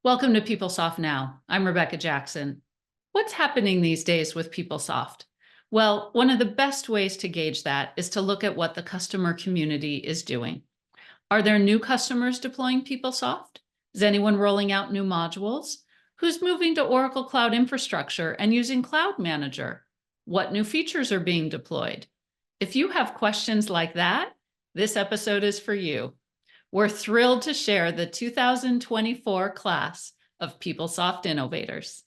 Welcome to PeopleSoft Now. I'm Rebecca Jackson. What's happening these days with PeopleSoft? Well, one of the best ways to gauge that is to look at what the customer community is doing. Are there new customers deploying PeopleSoft? Is anyone rolling out new modules? Who's moving to Oracle Cloud Infrastructure and using Cloud Manager? What new features are being deployed? If you have questions like that, this episode is for you. We're thrilled to share the 2024 class of PeopleSoft Innovators.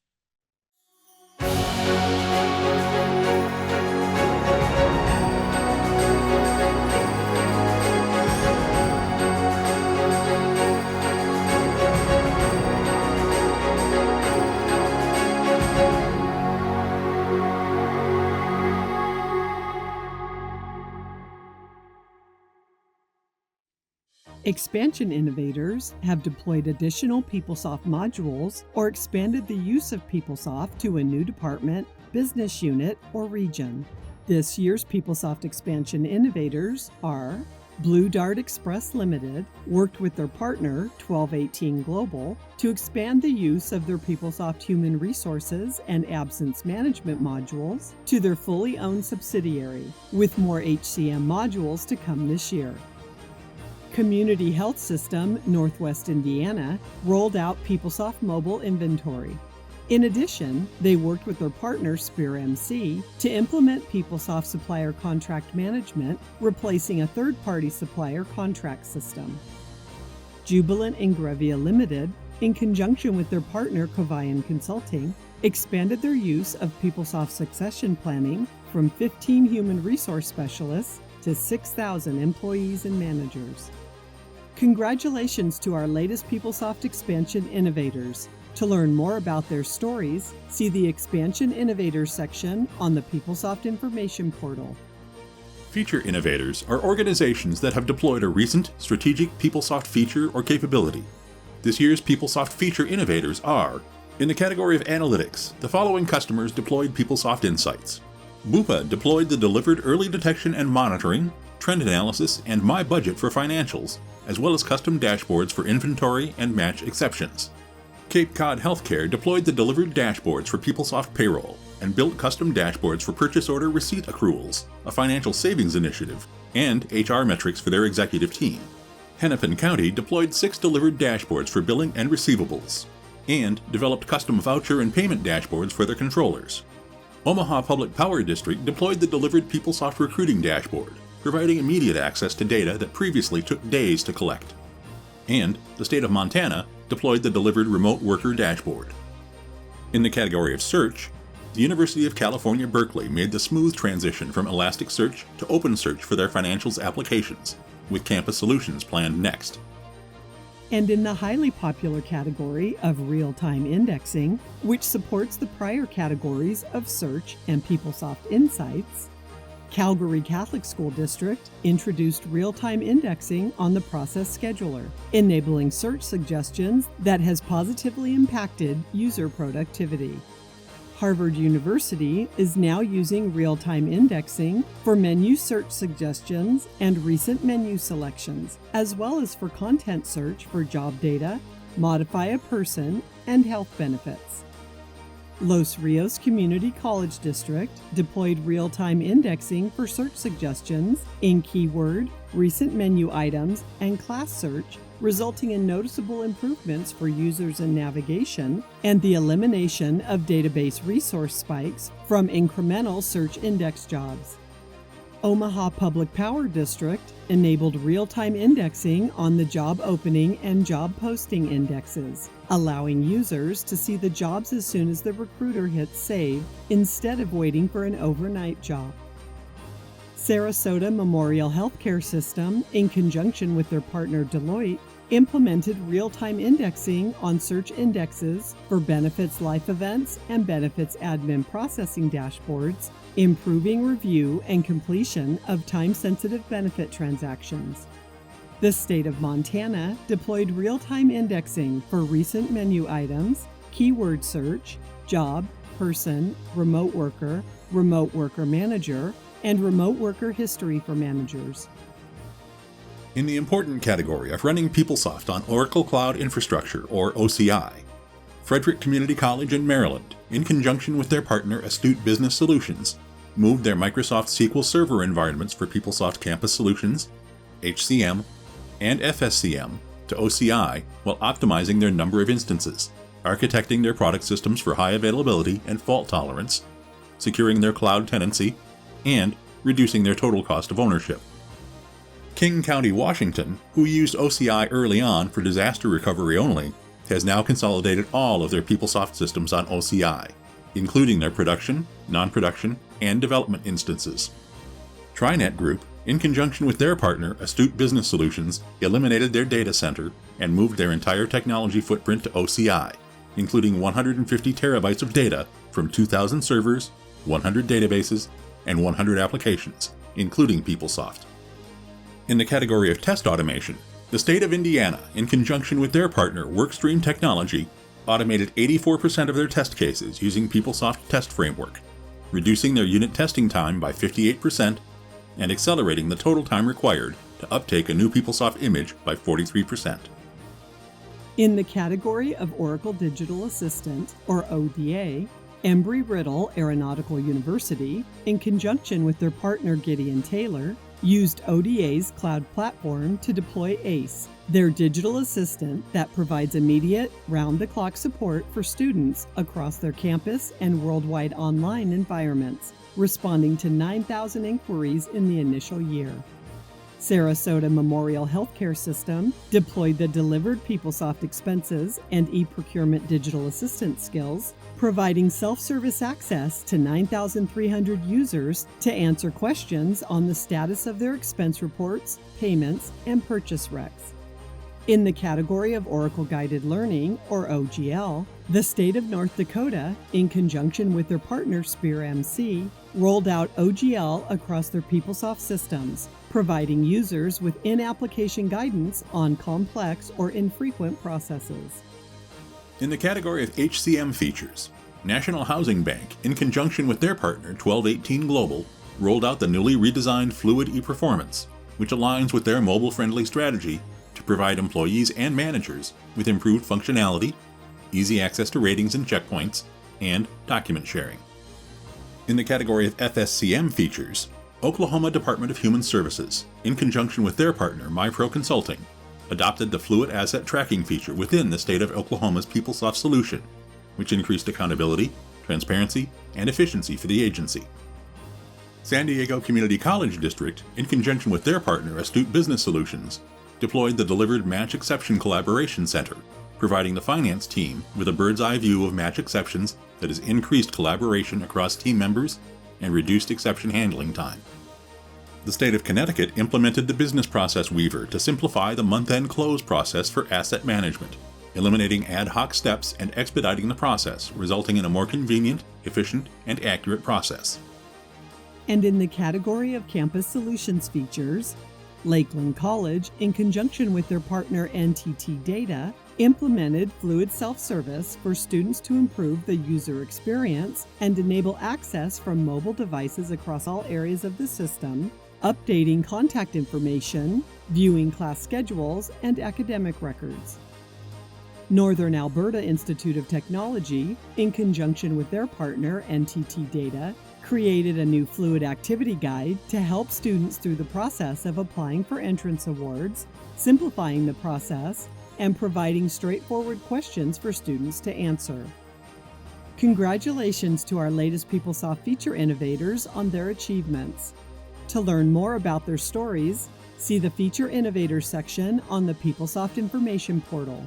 Expansion innovators have deployed additional PeopleSoft modules or expanded the use of PeopleSoft to a new department, business unit, or region. This year's PeopleSoft expansion innovators are Blue Dart Express Limited worked with their partner, 1218 Global, to expand the use of their PeopleSoft Human Resources and Absence Management modules to their fully owned subsidiary, with more HCM modules to come this year. Community Health System, Northwest Indiana, rolled out PeopleSoft Mobile Inventory. In addition, they worked with their partner Spear MC to implement PeopleSoft Supplier Contract Management, replacing a third-party supplier contract system. Jubilant Ingrevia Limited, in conjunction with their partner Covian Consulting, expanded their use of PeopleSoft Succession Planning from 15 human resource specialists to 6,000 employees and managers. Congratulations to our latest PeopleSoft expansion innovators. To learn more about their stories, see the Expansion Innovators section on the PeopleSoft Information Portal. Feature innovators are organizations that have deployed a recent strategic PeopleSoft feature or capability. This year's PeopleSoft feature innovators are, in the category of analytics, the following customers deployed PeopleSoft Insights. Bupa deployed the delivered early detection and monitoring, trend analysis, and My Budget for financials, as well as custom dashboards for inventory and match exceptions. Cape Cod Healthcare deployed the delivered dashboards for PeopleSoft Payroll and built custom dashboards for purchase order receipt accruals, a financial savings initiative, and HR metrics for their executive team. Hennepin County deployed 6 delivered dashboards for billing and receivables, and developed custom voucher and payment dashboards for their controllers. Omaha Public Power District deployed the delivered PeopleSoft Recruiting Dashboard, providing immediate access to data that previously took days to collect. And the state of Montana deployed the delivered Remote Worker Dashboard. In the category of search, the University of California, Berkeley made the smooth transition from Elasticsearch to OpenSearch for their financials applications, with Campus Solutions planned next. And in the highly popular category of real-time indexing, which supports the prior categories of search and PeopleSoft Insights, Calgary Catholic School District introduced real-time indexing on the process scheduler, enabling search suggestions that has positively impacted user productivity. Harvard University is now using real-time indexing for menu search suggestions and recent menu selections, as well as for content search for job data, modify a person, and health benefits. Los Rios Community College District deployed real-time indexing for search suggestions in keyword, recent menu items, and class search, resulting in noticeable improvements for users in navigation and the elimination of database resource spikes from incremental search index jobs. Omaha Public Power District enabled real-time indexing on the job opening and job posting indexes, allowing users to see the jobs as soon as the recruiter hits save instead of waiting for an overnight job. Sarasota Memorial Healthcare System, in conjunction with their partner Deloitte, implemented real-time indexing on search indexes for benefits life events and benefits admin processing dashboards, improving review and completion of time-sensitive benefit transactions. The state of Montana deployed real-time indexing for recent menu items, keyword search, job, person, remote worker manager, and remote worker history for managers. In the important category of running PeopleSoft on Oracle Cloud Infrastructure, or OCI, Frederick Community College in Maryland, in conjunction with their partner Astute Business Solutions, moved their Microsoft SQL Server environments for PeopleSoft Campus Solutions, HCM, and FSCM to OCI while optimizing their number of instances, architecting their product systems for high availability and fault tolerance, securing their cloud tenancy, and reducing their total cost of ownership. King County, Washington, who used OCI early on for disaster recovery only, has now consolidated all of their PeopleSoft systems on OCI, including their production, non-production, and development instances. TriNet Group, in conjunction with their partner Astute Business Solutions, eliminated their data center and moved their entire technology footprint to OCI, including 150 terabytes of data from 2,000 servers, 100 databases, and 100 applications, including PeopleSoft. In the category of test automation, the state of Indiana, in conjunction with their partner Workstream Technology, automated 84% of their test cases using PeopleSoft Test Framework, reducing their unit testing time by 58% and accelerating the total time required to uptake a new PeopleSoft image by 43%. In the category of Oracle Digital Assistant, or ODA, Embry-Riddle Aeronautical University, in conjunction with their partner Gideon Taylor, used ODA's cloud platform to deploy ACE, their digital assistant that provides immediate, round-the-clock support for students across their campus and worldwide online environments, responding to 9,000 inquiries in the initial year. Sarasota Memorial Healthcare System deployed the delivered PeopleSoft expenses and e-procurement digital assistant skills, providing self-service access to 9,300 users to answer questions on the status of their expense reports, payments, and purchase recs. In the category of Oracle Guided Learning, or OGL, the state of North Dakota, in conjunction with their partner Spear MC, rolled out OGL across their PeopleSoft systems, providing users with in-application guidance on complex or infrequent processes. In the category of HCM features, National Housing Bank, in conjunction with their partner 1218 Global, rolled out the newly redesigned Fluid ePerformance, which aligns with their mobile-friendly strategy to provide employees and managers with improved functionality, easy access to ratings and checkpoints, and document sharing. In the category of FSCM features, Oklahoma Department of Human Services, in conjunction with their partner MyPro Consulting, adopted the Fluid Asset Tracking feature within the state of Oklahoma's PeopleSoft solution, which increased accountability, transparency, and efficiency for the agency. San Diego Community College District, in conjunction with their partner Astute Business Solutions, deployed the delivered Match Exception Collaboration Center, providing the finance team with a bird's-eye view of match exceptions that has increased collaboration across team members and reduced exception handling time. The state of Connecticut implemented the Business Process Weaver to simplify the month-end close process for asset management, eliminating ad hoc steps and expediting the process, resulting in a more convenient, efficient, and accurate process. And in the category of Campus Solutions features, Lakeland College, in conjunction with their partner NTT Data, implemented Fluid Self-Service for students to improve the user experience and enable access from mobile devices across all areas of the system, updating contact information, viewing class schedules, and academic records. Northern Alberta Institute of Technology, in conjunction with their partner NTT Data, created a new Fluid Activity Guide to help students through the process of applying for entrance awards, simplifying the process, and providing straightforward questions for students to answer. Congratulations to our latest PeopleSoft feature innovators on their achievements. To learn more about their stories, see the Feature Innovators section on the PeopleSoft Information Portal.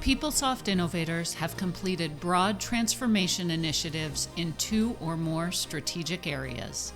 PeopleSoft Innovators have completed broad transformation initiatives in 2 or more strategic areas.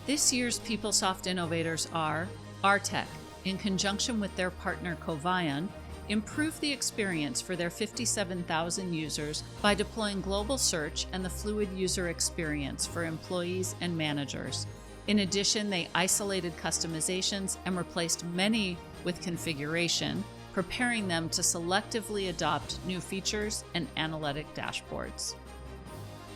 This year's PeopleSoft Innovators are Artec, in conjunction with their partner Covion, improve the experience for their 57,000 users by deploying global search and the Fluid user experience for employees and managers. In addition, they isolated customizations and replaced many with configuration, preparing them to selectively adopt new features and analytic dashboards.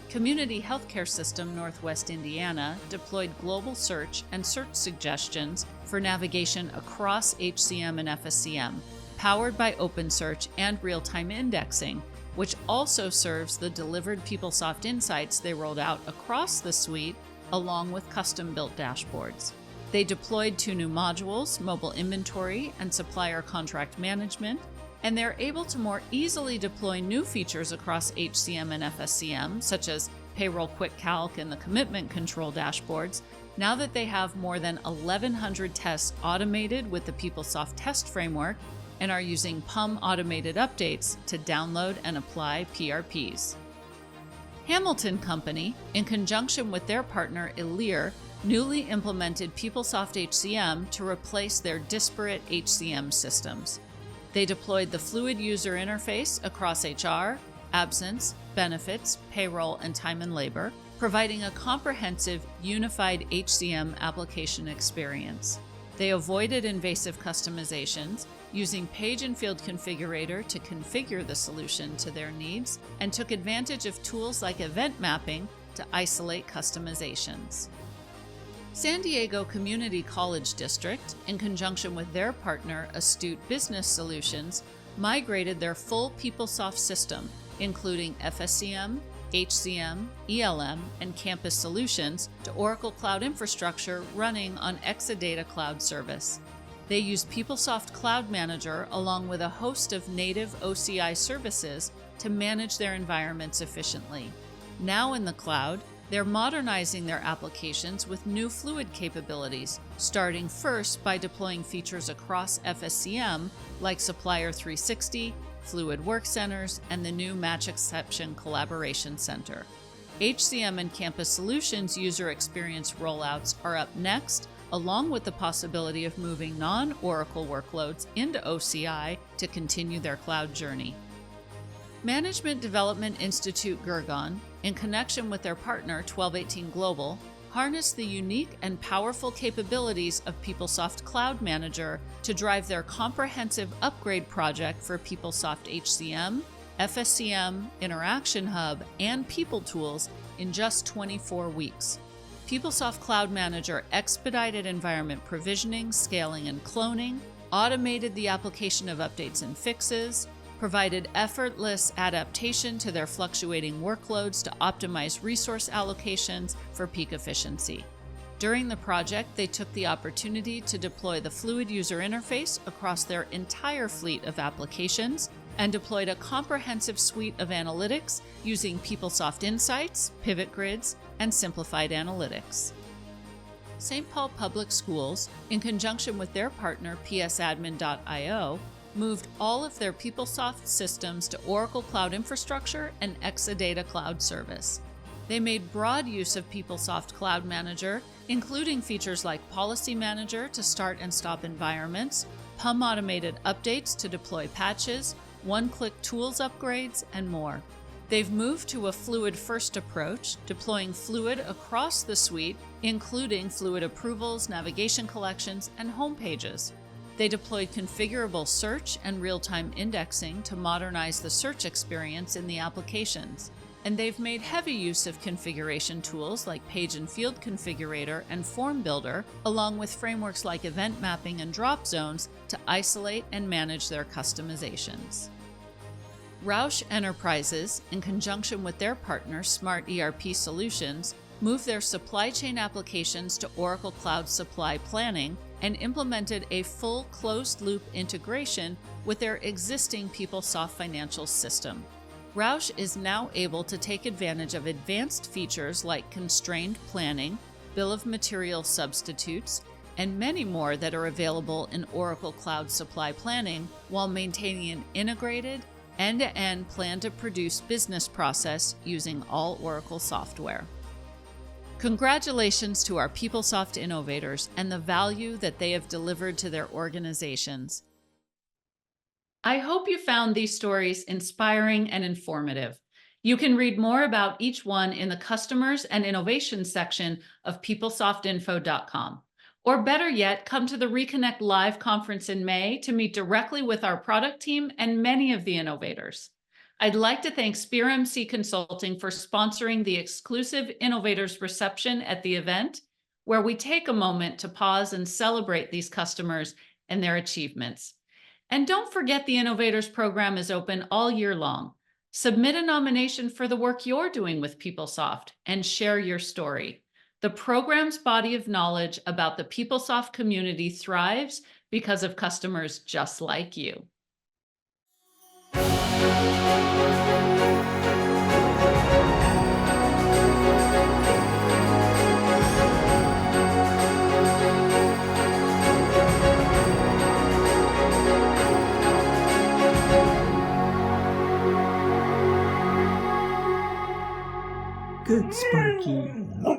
Community Healthcare System Northwest Indiana deployed global search and search suggestions for navigation across HCM and FSCM, powered by OpenSearch and real-time indexing, which also serves the delivered PeopleSoft insights they rolled out across the suite, along with custom-built dashboards. They deployed 2 new modules, mobile inventory and supplier contract management, and they're able to more easily deploy new features across HCM and FSCM, such as Payroll Quick Calc and the commitment control dashboards, now that they have more than 1,100 tests automated with the PeopleSoft test framework and are using PUM automated updates to download and apply PRPs. Hamilton Company, in conjunction with their partner Elir, newly implemented PeopleSoft HCM to replace their disparate HCM systems. They deployed the fluid user interface across HR, absence, benefits, payroll, and time and labor, providing a comprehensive, unified HCM application experience. They avoided invasive customizations, using Page and Field Configurator to configure the solution to their needs, and took advantage of tools like event mapping to isolate customizations. San Diego Community College District, in conjunction with their partner Astute Business Solutions, migrated their full PeopleSoft system, including FSCM, HCM, ELM, and Campus Solutions, to Oracle Cloud Infrastructure running on Exadata Cloud Service. They use PeopleSoft Cloud Manager along with a host of native OCI services to manage their environments efficiently. Now in the cloud, they're modernizing their applications with new Fluid capabilities, starting first by deploying features across FSCM like Supplier 360, Fluid Work Centers, and the new Match Exception Collaboration Center. HCM and Campus Solutions user experience rollouts are up next, along with the possibility of moving non-Oracle workloads into OCI to continue their cloud journey. Management Development Institute Gurgaon, in connection with their partner 1218 Global, harnessed the unique and powerful capabilities of PeopleSoft Cloud Manager to drive their comprehensive upgrade project for PeopleSoft HCM, FSCM, Interaction Hub, and People Tools in just 24 weeks. PeopleSoft Cloud Manager expedited environment provisioning, scaling, and cloning, automated the application of updates and fixes, provided effortless adaptation to their fluctuating workloads to optimize resource allocations for peak efficiency. During the project, they took the opportunity to deploy the Fluid user interface across their entire fleet of applications and deployed a comprehensive suite of analytics using PeopleSoft Insights, Pivot Grids, and Simplified Analytics. St. Paul Public Schools, in conjunction with their partner psadmin.io, moved all of their PeopleSoft systems to Oracle Cloud Infrastructure and Exadata Cloud Service. They made broad use of PeopleSoft Cloud Manager, including features like Policy Manager to start and stop environments, PUM automated updates to deploy patches, one-click tools upgrades, and more. They've moved to a Fluid-first approach, deploying Fluid across the suite, including Fluid approvals, navigation collections, and home pages. They deployed configurable search and real-time indexing to modernize the search experience in the applications. And they've made heavy use of configuration tools like Page and Field Configurator and Form Builder, along with frameworks like Event Mapping and Drop Zones to isolate and manage their customizations. Roush Enterprises, in conjunction with their partner Smart ERP Solutions, moved their supply chain applications to Oracle Cloud Supply Planning and implemented a full closed-loop integration with their existing PeopleSoft financial system. Roush is now able to take advantage of advanced features like constrained planning, bill of material substitutes, and many more that are available in Oracle Cloud Supply Planning while maintaining an integrated, end-to-end plan-to-produce business process using all Oracle software. Congratulations to our PeopleSoft Innovators and the value that they have delivered to their organizations. I hope you found these stories inspiring and informative. You can read more about each one in the Customers and Innovations section of PeopleSoftInfo.com. Or better yet, come to the Reconnect Live conference in May to meet directly with our product team and many of the innovators. I'd like to thank Spear MC Consulting for sponsoring the exclusive Innovators reception at the event, where we take a moment to pause and celebrate these customers and their achievements. And don't forget the Innovators program is open all year long. Submit a nomination for the work you're doing with PeopleSoft and share your story. The program's body of knowledge about the PeopleSoft community thrives because of customers just like you. Good, Sparky.